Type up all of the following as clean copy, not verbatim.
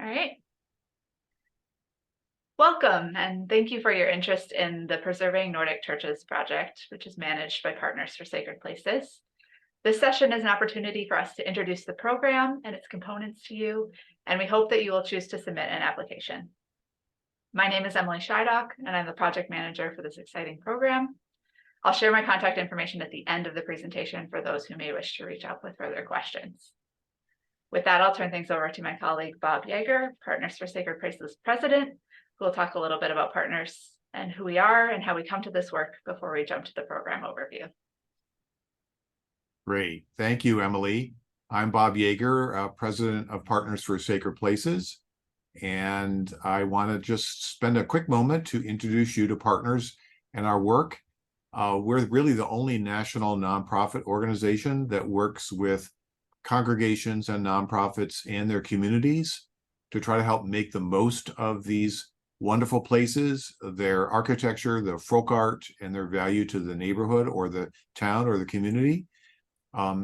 All right. Welcome, and thank you for your interest in the Preserving Nordic Churches project, which is managed by Partners for Sacred Places. This session is an opportunity for us to introduce the program and its components to you, and we hope that you will choose to submit an application. My name is Emily Scheidock, and I'm the project manager for this exciting program. I'll share my contact information at the end of the presentation for those who may wish to reach out with further questions. With that, I'll turn things over to my colleague, Bob Yeager, Partners for Sacred Places president, who will talk a little bit about Partners and who we are and how we come to this work before we jump to the program overview. Great. Thank you, Emily. I'm Bob Yeager, president of Partners for Sacred Places, and I want to just spend a quick moment to introduce you to Partners and our work. We're really the only national nonprofit organization that works with congregations and nonprofits and their communities to try to help make the most of these wonderful places, their architecture, their folk art, and their value to the neighborhood or the town or the community.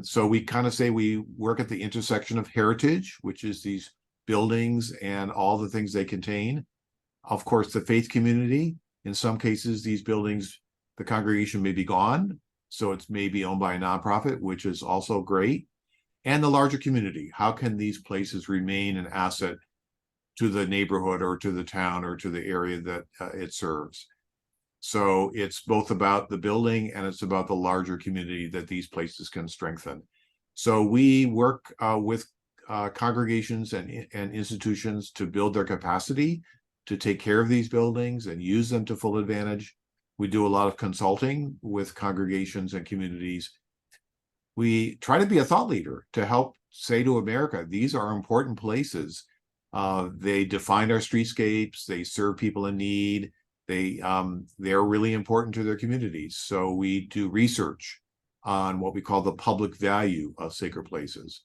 So we kind of say we work at the intersection of heritage, which is these buildings and all the things they contain. Of course, the faith community. In some cases, these buildings, the congregation may be gone, so it's maybe owned by a nonprofit, which is also great. And the larger community. How can these places remain an asset to the neighborhood or to the town or to the area that it serves? So it's both about the building and it's about the larger community that these places can strengthen. So we work with congregations and institutions to build their capacity to take care of these buildings and use them to full advantage. We do a lot of consulting with congregations and communities. We try to be a thought leader to help say to America, these are important places. They define our streetscapes, they serve people in need, they're really important to their communities. So we do research on what we call the public value of sacred places.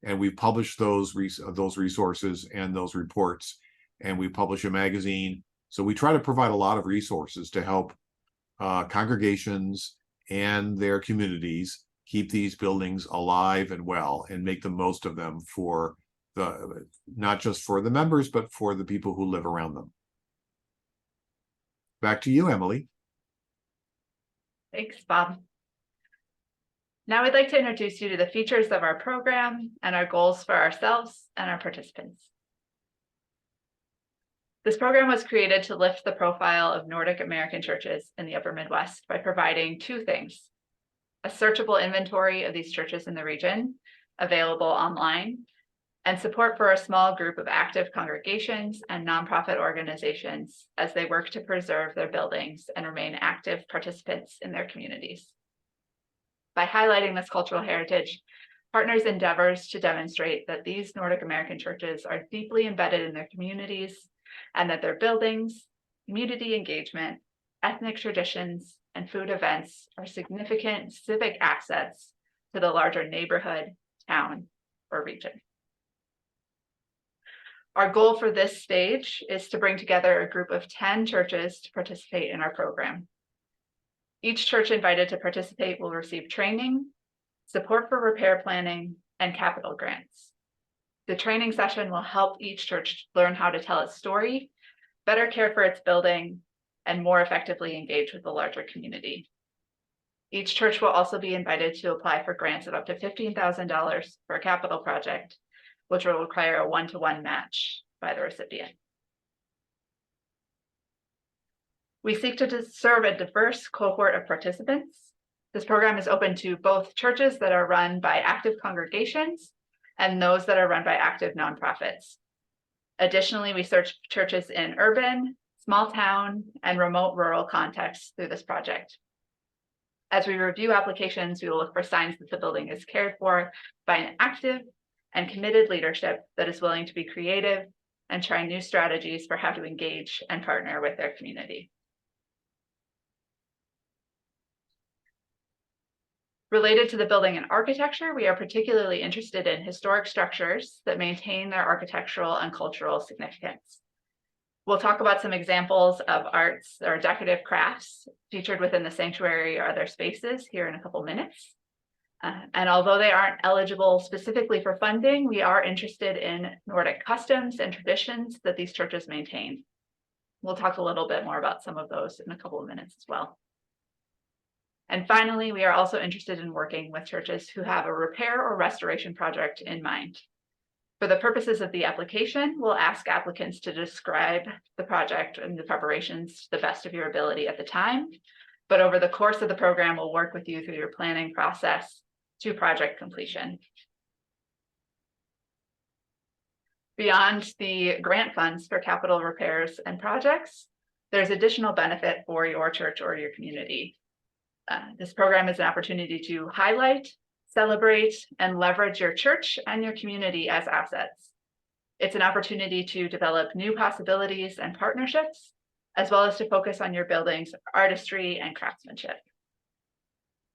And we publish those resources and those reports, and we publish a magazine. So we try to provide a lot of resources to help congregations and their communities keep these buildings alive and well and make the most of them for not just for the members, but for the people who live around them. Back to you, Emily. Thanks, Bob. Now we'd like to introduce you to the features of our program and our goals for ourselves and our participants. This program was created to lift the profile of Nordic American churches in the Upper Midwest by providing two things: a searchable inventory of these churches in the region, available online, and support for a small group of active congregations and nonprofit organizations as they work to preserve their buildings and remain active participants in their communities. By highlighting this cultural heritage, Partners endeavors to demonstrate that these Nordic American churches are deeply embedded in their communities and that their buildings, community engagement, ethnic traditions, and food events are significant civic assets to the larger neighborhood, town, or region. Our goal for this stage is to bring together a group of 10 churches to participate in our program. Each church invited to participate will receive training, support for repair planning, and capital grants. The training session will help each church learn how to tell its story, better care for its building, and more effectively engage with the larger community. Each church will also be invited to apply for grants of up to $15,000 for a capital project, which will require a one-to-one match by the recipient. We seek to serve a diverse cohort of participants. This program is open to both churches that are run by active congregations and those that are run by active nonprofits. Additionally, we search churches in urban, small town, and remote rural contexts through this project. As we review applications, we will look for signs that the building is cared for by an active and committed leadership that is willing to be creative and try new strategies for how to engage and partner with their community. Related to the building and architecture, we are particularly interested in historic structures that maintain their architectural and cultural significance. We'll talk about some examples of arts or decorative crafts featured within the sanctuary or other spaces here in a couple minutes. And although they aren't eligible specifically for funding, we are interested in Nordic customs and traditions that these churches maintain. We'll talk a little bit more about some of those in a couple of minutes as well. And finally, we are also interested in working with churches who have a repair or restoration project in mind. For the purposes of the application, we'll ask applicants to describe the project and the preparations to the best of your ability at the time. But over the course of the program, we'll work with you through your planning process to project completion. Beyond the grant funds for capital repairs and projects, there's additional benefit for your church or your community. This program is an opportunity to highlight, celebrate, and leverage your church and your community as assets. It's an opportunity to develop new possibilities and partnerships, as well as to focus on your building's artistry and craftsmanship.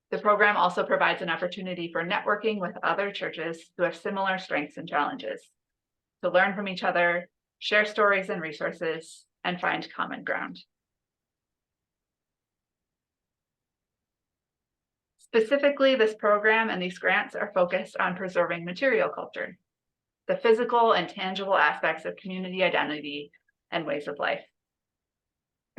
The program also provides an opportunity for networking with other churches who have similar strengths and challenges, to learn from each other, share stories and resources, and find common ground. Specifically, this program and these grants are focused on preserving material culture, the physical and tangible aspects of community identity and ways of life.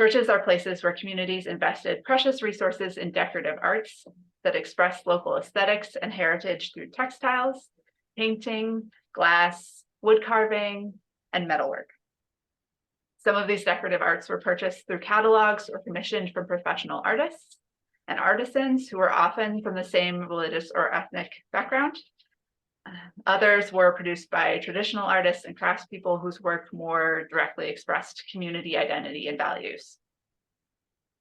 Churches are places where communities invested precious resources in decorative arts that express local aesthetics and heritage through textiles, painting, glass, wood carving, and metalwork. Some of these decorative arts were purchased through catalogs or commissioned from professional artists and artisans who were often from the same religious or ethnic background. Others were produced by traditional artists and craftspeople whose work more directly expressed community identity and values.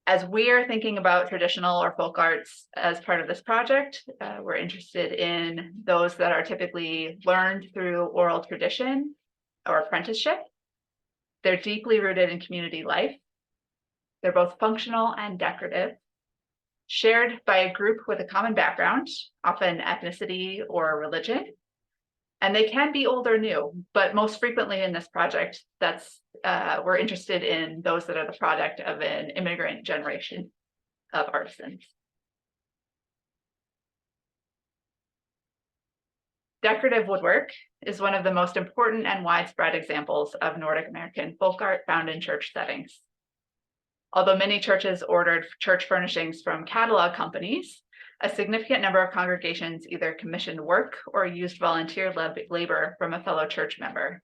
As we are thinking about traditional or folk arts as part of this project, we're interested in those that are typically learned through oral tradition or apprenticeship. They're deeply rooted in community life. They're both functional and decorative, shared by a group with a common background, often ethnicity or religion. And they can be old or new, but most frequently in this project, we're interested in those that are the product of an immigrant generation of artisans. Decorative woodwork is one of the most important and widespread examples of Nordic American folk art found in church settings. Although many churches ordered church furnishings from catalog companies, a significant number of congregations either commissioned work or used volunteer labor from a fellow church member.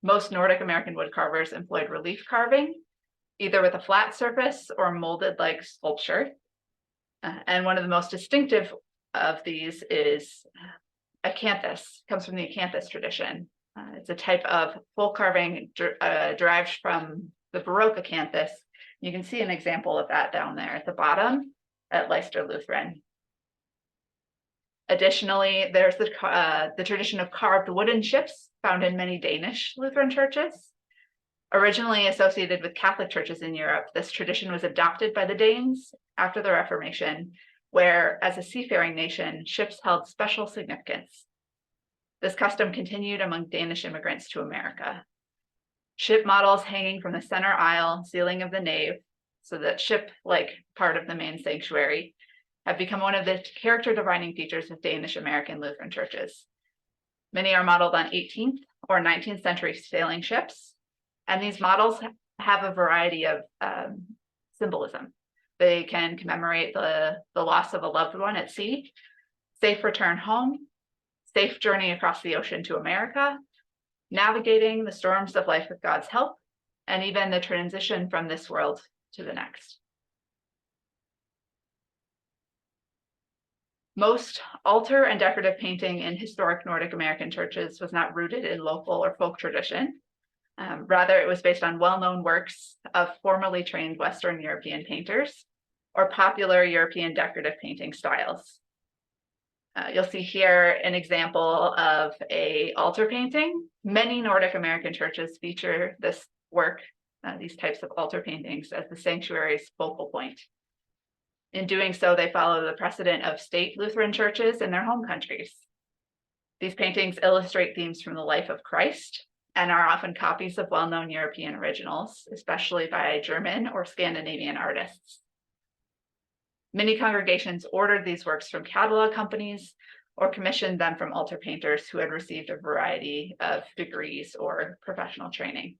Most Nordic American wood carvers employed relief carving, either with a flat surface or molded like sculpture. And one of the most distinctive of these is acanthus, comes from the acanthus tradition. It's a type of folk carving derived from the Baroque acanthus. You can see an example of that down there at the bottom at Leicester Lutheran. Additionally, there's the tradition of carved wooden ships found in many Danish Lutheran churches. Originally associated with Catholic churches in Europe, this tradition was adopted by the Danes after the Reformation, where, as a seafaring nation, ships held special significance. This custom continued among Danish immigrants to America. Ship models hanging from the center aisle ceiling of the nave, so that ship-like part of the main sanctuary, have become one of the character defining features of Danish American Lutheran churches. Many are modeled on 18th or 19th century sailing ships, and these models have a variety of symbolism. They can commemorate the loss of a loved one at sea, safe return home, safe journey across the ocean to America, navigating the storms of life with God's help, and even the transition from this world to the next. Most altar and decorative painting in historic Nordic American churches was not rooted in local or folk tradition. Rather, it was based on well-known works of formerly trained Western European painters or popular European decorative painting styles. You'll see here an example of an altar painting. Many Nordic American churches feature this work, these types of altar paintings, as the sanctuary's focal point. In doing so, they follow the precedent of state Lutheran churches in their home countries. These paintings illustrate themes from the life of Christ and are often copies of well-known European originals, especially by German or Scandinavian artists. Many congregations ordered these works from catalog companies or commissioned them from altar painters who had received a variety of degrees or professional training.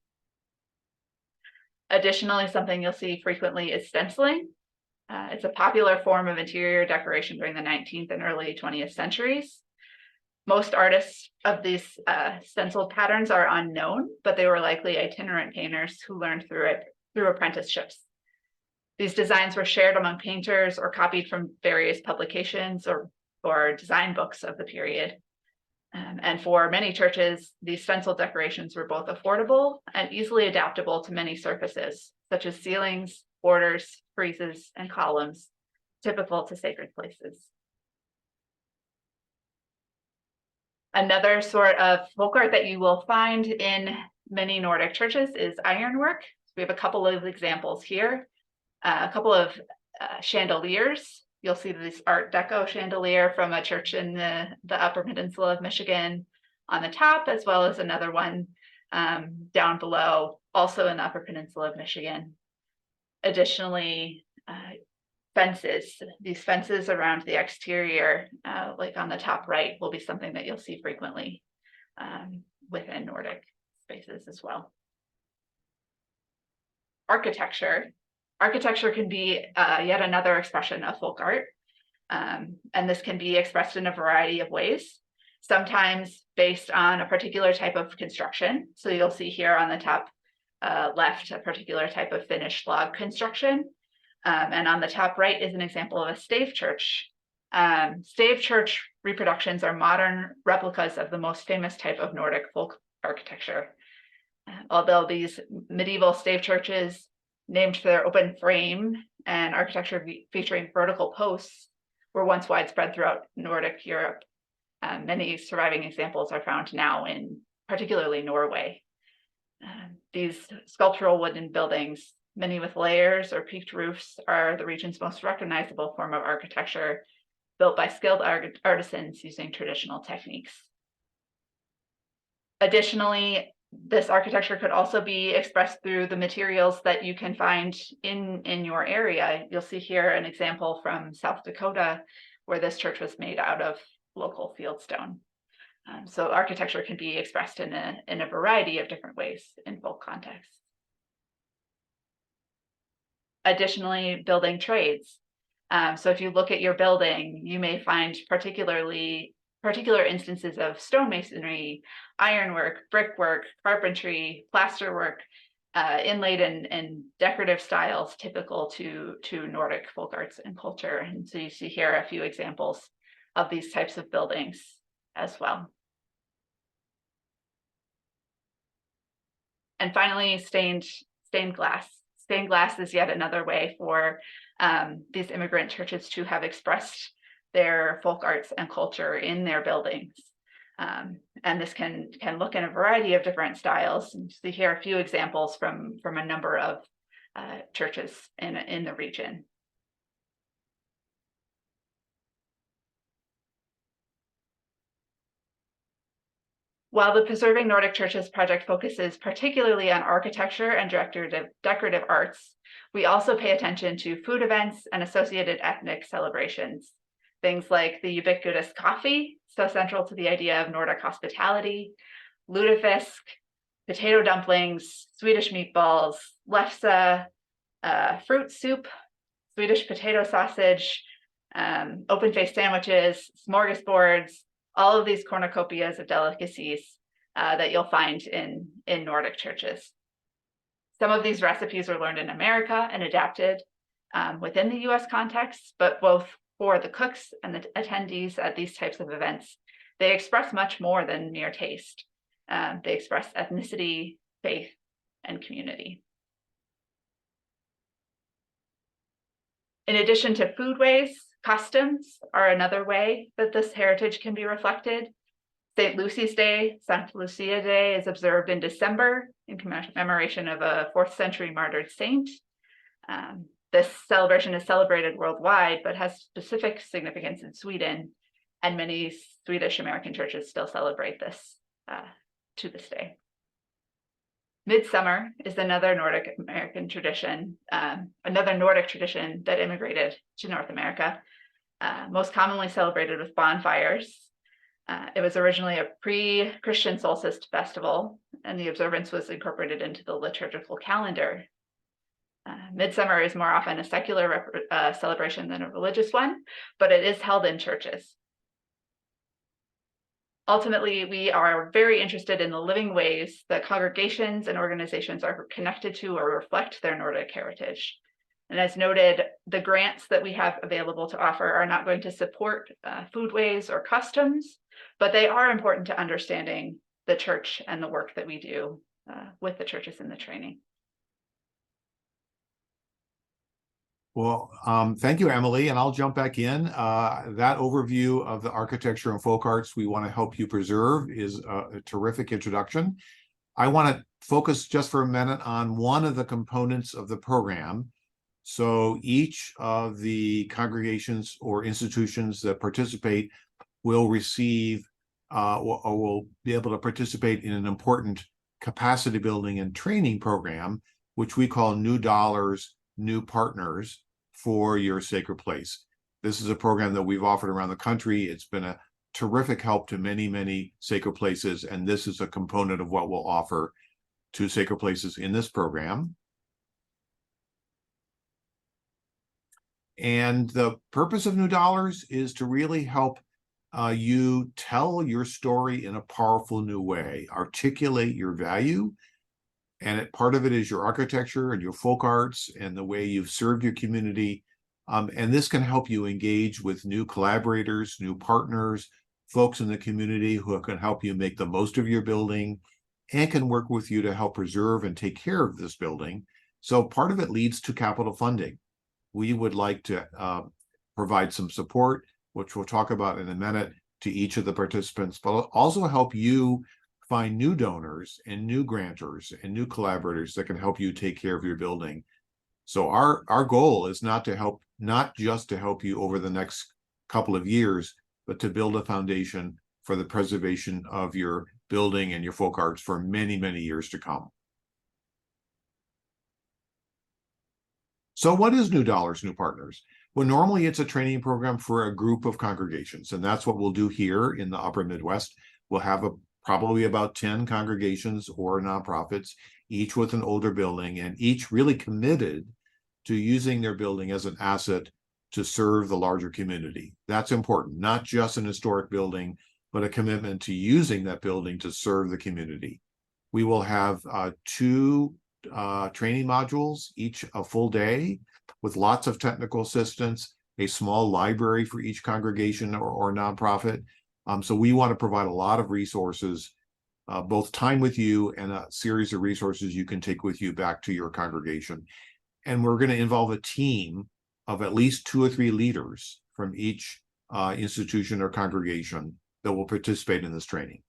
Additionally, something you'll see frequently is stenciling. It's a popular form of interior decoration during the 19th and early 20th centuries. Most artists of these stenciled patterns are unknown, but they were likely itinerant painters who learned through apprenticeships. These designs were shared among painters or copied from various publications or design books of the period. And for many churches, these stenciled decorations were both affordable and easily adaptable to many surfaces, such as ceilings, borders, friezes, and columns, typical to sacred places. Another sort of folk art that you will find in many Nordic churches is ironwork. We have a couple of examples here, a couple of chandeliers. You'll see this Art Deco chandelier from a church in the Upper Peninsula of Michigan on the top, as well as another one down below, also in the Upper Peninsula of Michigan. Additionally, fences. These fences around the exterior, like on the top right, will be something that you'll see frequently within Nordic spaces as well. Architecture. Architecture can be yet another expression of folk art, and this can be expressed in a variety of ways, sometimes based on a particular type of construction. So you'll see here on the top left a particular type of finished log construction, and on the top right is an example of a stave church. Stave church reproductions are modern replicas of the most famous type of Nordic folk architecture. Although these medieval stave churches, named for their open frame and architecture featuring vertical posts, were once widespread throughout Nordic Europe. Many surviving examples are found now in particularly Norway. These sculptural wooden buildings, many with layers or peaked roofs, are the region's most recognizable form of architecture, built by skilled artisans using traditional techniques. Additionally, this architecture could also be expressed through the materials that you can find in your area. You'll see here an example from South Dakota, where this church was made out of local fieldstone. So architecture can be expressed in a variety of different ways in folk contexts. Additionally, building trades. So if you look at your building, you may find particular instances of stonemasonry, ironwork, brickwork, carpentry, plasterwork, inlaid in decorative styles typical to Nordic folk arts and culture. And so you see here a few examples of these types of buildings as well. And finally, stained glass. Stained glass is yet another way for these immigrant churches to have expressed their folk arts and culture in their buildings. And this can look in a variety of different styles. And you see here a few examples from a number of churches in the region. While the Preserving Nordic Churches project focuses particularly on architecture and decorative arts, we also pay attention to food events and associated ethnic celebrations. Things like the ubiquitous coffee, so central to the idea of Nordic hospitality, lutefisk, potato dumplings, Swedish meatballs, lefse, fruit soup, Swedish potato sausage, open-faced sandwiches, smorgasbords, all of these cornucopias of delicacies that you'll find in Nordic churches. Some of these recipes were learned in America and adapted within the US context, but both for the cooks and the attendees at these types of events, they express much more than mere taste. They express ethnicity, faith, and community. In addition to foodways, customs are another way that this heritage can be reflected. St. Lucy's Day, Santa Lucia Day, is observed in December in commemoration of a 4th century martyred saint. This celebration is celebrated worldwide, but has specific significance in Sweden, and many Swedish American churches still celebrate this to this day. Midsummer is another Nordic American tradition, another Nordic tradition that immigrated to North America, most commonly celebrated with bonfires. It was originally a pre-Christian solstice festival, and the observance was incorporated into the liturgical calendar. Midsummer is more often a secular celebration than a religious one, but it is held in churches. Ultimately, we are very interested in the living ways that congregations and organizations are connected to or reflect their Nordic heritage. And as noted, the grants that we have available to offer are not going to support foodways or customs, but they are important to understanding the church and the work that we do with the churches in the training. Well, thank you, Emily, and I'll jump back in. That overview of the architecture and folk arts we want to help you preserve is a terrific introduction. I want to focus just for a minute on one of the components of the program. So each of the congregations or institutions that participate will receive or will be able to participate in an important capacity building and training program, which we call New Dollars, New Partners for your sacred place. This is a program that we've offered around the country. It's been a terrific help to many, many sacred places, and this is a component of what we'll offer to sacred places in this program. And the purpose of New Dollars is to really help you tell your story in a powerful new way, articulate your value. And part of it is your architecture and your folk arts and the way you've served your community. And this can help you engage with new collaborators, new partners, folks in the community who can help you make the most of your building and can work with you to help preserve and take care of this building. So part of it leads to capital funding. We would like to provide some support, which we'll talk about in a minute, to each of the participants, but also help you find new donors and new grantors and new collaborators that can help you take care of your building. So our goal is not just to help you over the next couple of years, but to build a foundation for the preservation of your building and your folk arts for many, many years to come. So what is New Dollars, New Partners? Well, normally it's a training program for a group of congregations, and that's what we'll do here in the Upper Midwest. We'll have probably about 10 congregations or nonprofits, each with an older building and each really committed to using their building as an asset to serve the larger community. That's important, not just an historic building, but a commitment to using that building to serve the community. We will have 2 training modules, each a full day with lots of technical assistance, a small library for each congregation or nonprofit. So we want to provide a lot of resources, both time with you and a series of resources you can take with you back to your congregation. And we're going to involve a team of at least 2 or 3 leaders from each institution or congregation that will participate in this training.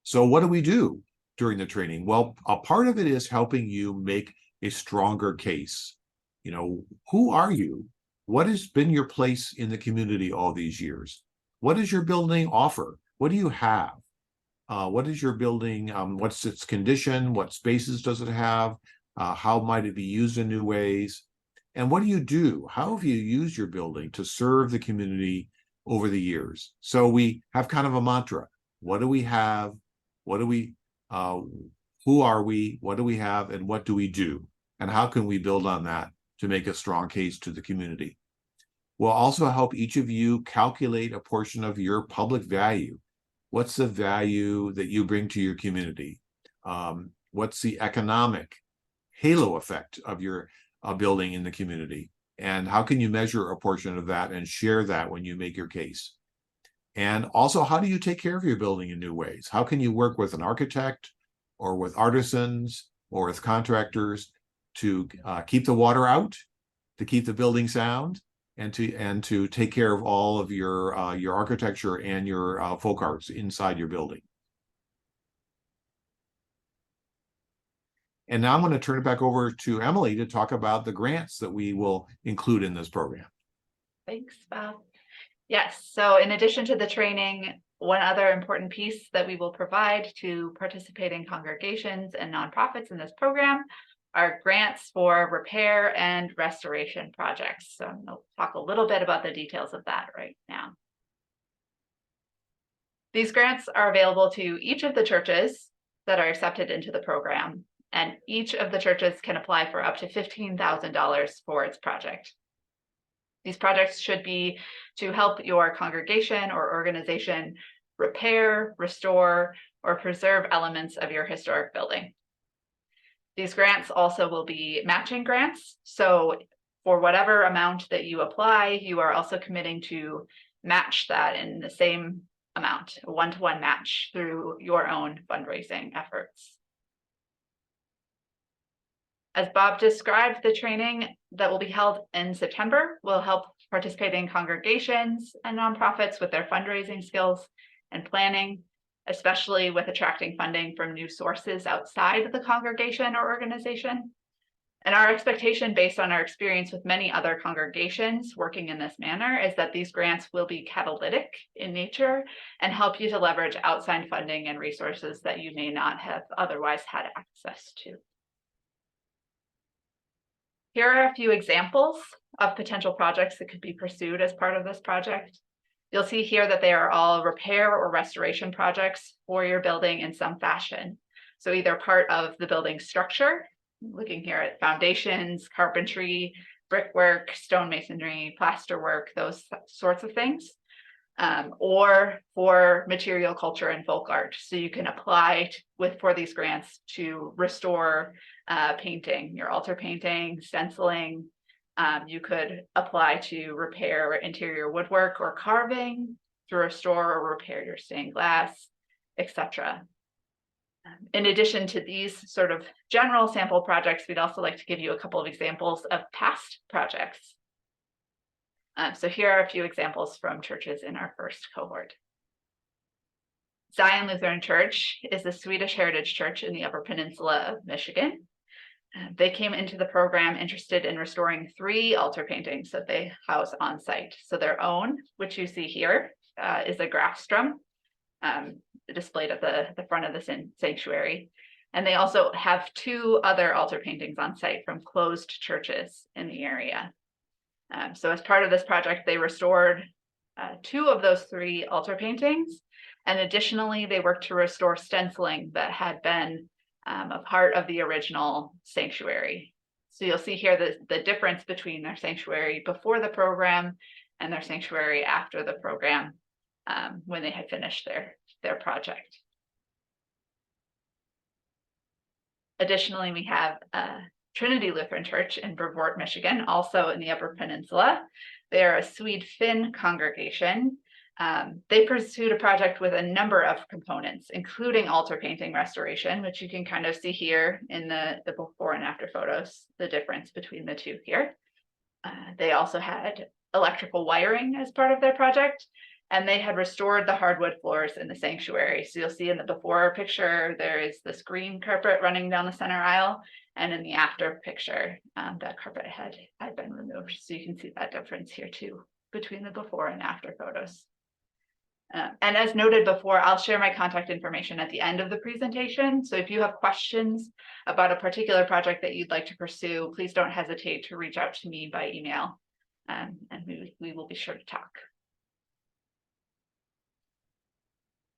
So what do we do during the training? Well, a part of it is helping you make a stronger case. You know, who are you? What has been your place in the community all these years? What does your building offer? What do you have? What is your building? What's its condition? What spaces does it have? How might it be used in new ways? And what do you do? How have you used your building to serve the community over the years? So we have kind of a mantra. What do we have? What do we, who are we? What do we have? And what do we do? And how can we build on that to make a strong case to the community? We'll also help each of you calculate a portion of your public value. What's the value that you bring to your community? What's the economic halo effect of your building in the community? And how can you measure a portion of that and share that when you make your case? And also, how do you take care of your building in new ways? How can you work with an architect or with artisans or with contractors to keep the water out, to keep the building sound, and to take care of all of your architecture and your folk arts inside your building? And now I'm going to turn it back over to Emily to talk about the grants that we will include in this program. Thanks, Bob. Yes, so in addition to the training, one other important piece that we will provide to participating congregations and nonprofits in this program are grants for repair and restoration projects. So I'm going to talk a little bit about the details of that right now. These grants are available to each of the churches that are accepted into the program, and each of the churches can apply for up to $15,000 for its project. These projects should be to help your congregation or organization repair, restore, or preserve elements of your historic building. These grants also will be matching grants. So for whatever amount that you apply, you are also committing to match that in the same amount, a one-to-one match through your own fundraising efforts. As Bob described, the training that will be held in September will help participating congregations and nonprofits with their fundraising skills and planning, especially with attracting funding from new sources outside the congregation or organization. And our expectation, based on our experience with many other congregations working in this manner, is that these grants will be catalytic in nature and help you to leverage outside funding and resources that you may not have otherwise had access to. Here are a few examples of potential projects that could be pursued as part of this project. You'll see here that they are all repair or restoration projects for your building in some fashion. So either part of the building structure, looking here at foundations, carpentry, brickwork, stone masonry, plaster work, those sorts of things, or for material culture and folk art. So you can apply for these grants to restore painting, your altar painting, stenciling. You could apply to repair interior woodwork or carving, to restore or repair your stained glass, etc. In addition to these sort of general sample projects, we'd also like to give you a couple of examples of past projects. So here are a few examples from churches in our first cohort. Zion Lutheran Church is a Swedish heritage church in the Upper Peninsula of Michigan. They came into the program interested in restoring 3 altar paintings that they house on site. So their own, which you see here, is a Grafstrom, displayed at the front of the sanctuary. And they also have 2 other altar paintings on site from closed churches in the area. So as part of this project, they restored 2 of those 3 altar paintings. And additionally, they worked to restore stenciling that had been a part of the original sanctuary. So you'll see here the difference between their sanctuary before the program and their sanctuary after the program, when they had finished their project. Additionally, we have Trinity Lutheran Church in Brevoort, Michigan, also in the Upper Peninsula. They are a Swede-Finn congregation. They pursued a project with a number of components, including altar painting restoration, which you can kind of see here in the before and after photos, the difference between the 2 here. They also had electrical wiring as part of their project, and they had restored the hardwood floors in the sanctuary. So you'll see in the before picture, there is this green carpet running down the center aisle, and in the after picture, that carpet had been removed. So you can see that difference here too, between the before and after photos. And as noted before, I'll share my contact information at the end of the presentation. So if you have questions about a particular project that you'd like to pursue, please don't hesitate to reach out to me by email, and we will be sure to talk.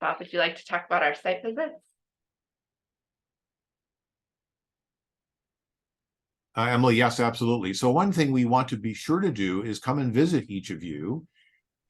Bob, would you like to talk about our site visits? Emily, yes, absolutely. So one thing we want to be sure to do is come and visit each of you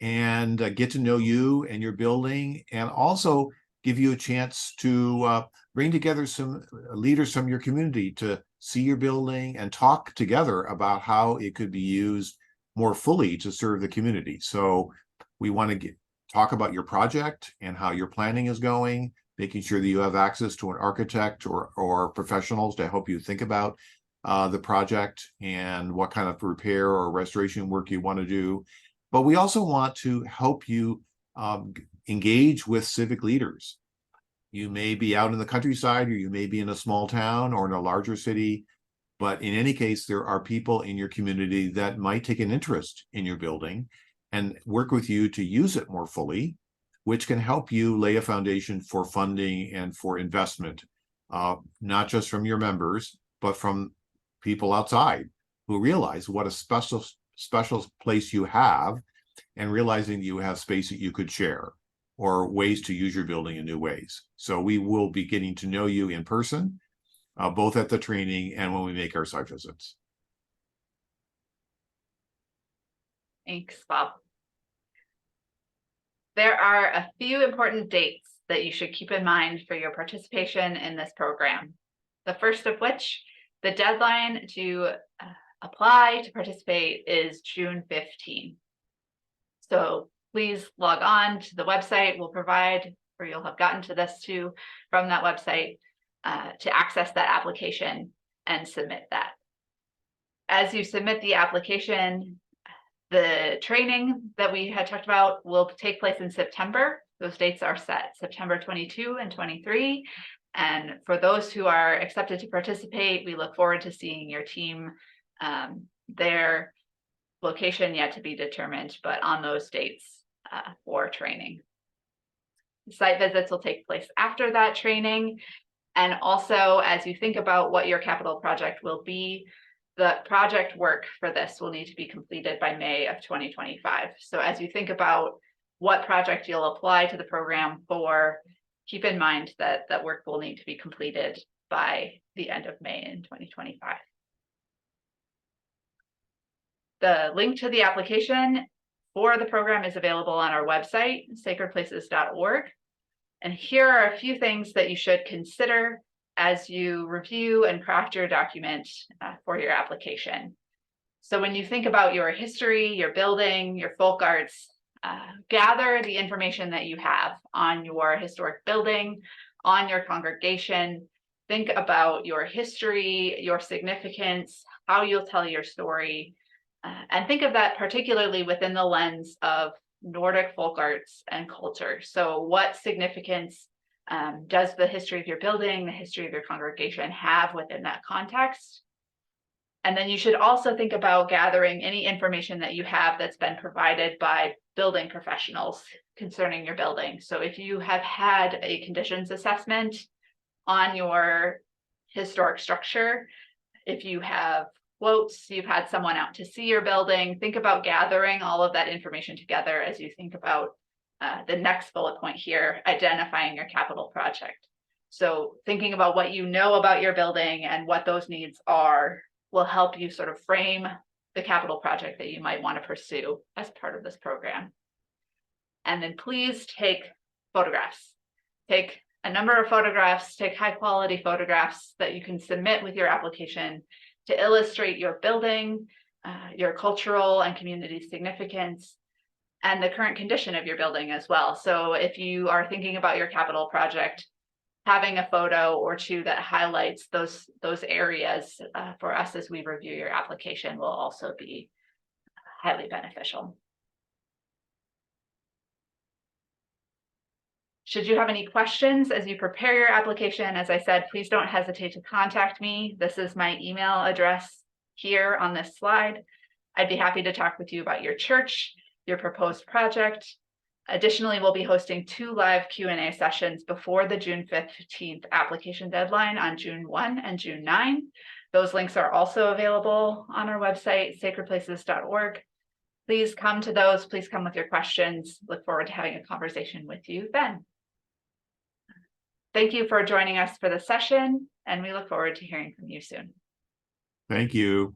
and get to know you and your building, and also give you a chance to bring together some leaders from your community to see your building and talk together about how it could be used more fully to serve the community. So we want to talk about your project and how your planning is going, making sure that you have access to an architect or professionals to help you think about the project and what kind of repair or restoration work you want to do. But we also want to help you engage with civic leaders. You may be out in the countryside, or you may be in a small town or in a larger city, but in any case, there are people in your community that might take an interest in your building. and work with you to use it more fully, which can help you lay a foundation for funding and for investment, not just from your members, but from people outside who realize what a special place you have, and realizing you have space that you could share or ways to use your building in new ways. So we will be getting to know you in person, both at the training and when we make our site visits. Thanks, Bob. There are a few important dates that you should keep in mind for your participation in this program. The first of which, the deadline to apply to participate is June 15. So please log on to the website. We'll provide, or you'll have gotten to this too from that website, to access that application and submit that. As you submit the application, the training that we had talked about will take place in September. Those dates are set, September 22 and 23. And for those who are accepted to participate, we look forward to seeing your team. Their location yet to be determined, but on those dates for training. Site visits will take place after that training. And also, as you think about what your capital project will be, the project work for this will need to be completed by May of 2025. So as you think about what project you'll apply to the program for, keep in mind that that work will need to be completed by the end of May in 2025. The link to the application for the program is available on our website, sacredplaces.org. And here are a few things that you should consider as you review and craft your document for your application. So when you think about your history, your building, your folk arts, gather the information that you have on your historic building, on your congregation. Think about your history, your significance, how you'll tell your story, and think of that particularly within the lens of Nordic folk arts and culture. So what significance does the history of your building, the history of your congregation have within that context? And then you should also think about gathering any information that you have that's been provided by building professionals concerning your building. So if you have had a conditions assessment on your historic structure, if you have quotes, you've had someone out to see your building, think about gathering all of that information together as you think about the next bullet point here, identifying your capital project. So thinking about what you know about your building and what those needs are will help you sort of frame the capital project that you might want to pursue as part of this program. And then please take photographs. Take a number of photographs, take high quality photographs that you can submit with your application to illustrate your building, your cultural and community significance, and the current condition of your building as well. So if you are thinking about your capital project, having a photo or two that highlights those areas for us as we review your application will also be highly beneficial. Should you have any questions as you prepare your application, as I said, please don't hesitate to contact me. This is my email address here on this slide. I'd be happy to talk with you about your church, your proposed project. Additionally, we'll be hosting 2 live Q&A sessions before the June 15th application deadline on June 1 and June 9. Those links are also available on our website, sacredplaces.org. Please come to those. Please come with your questions. Look forward to having a conversation with you then. Thank you for joining us for the session, and we look forward to hearing from you soon. Thank you.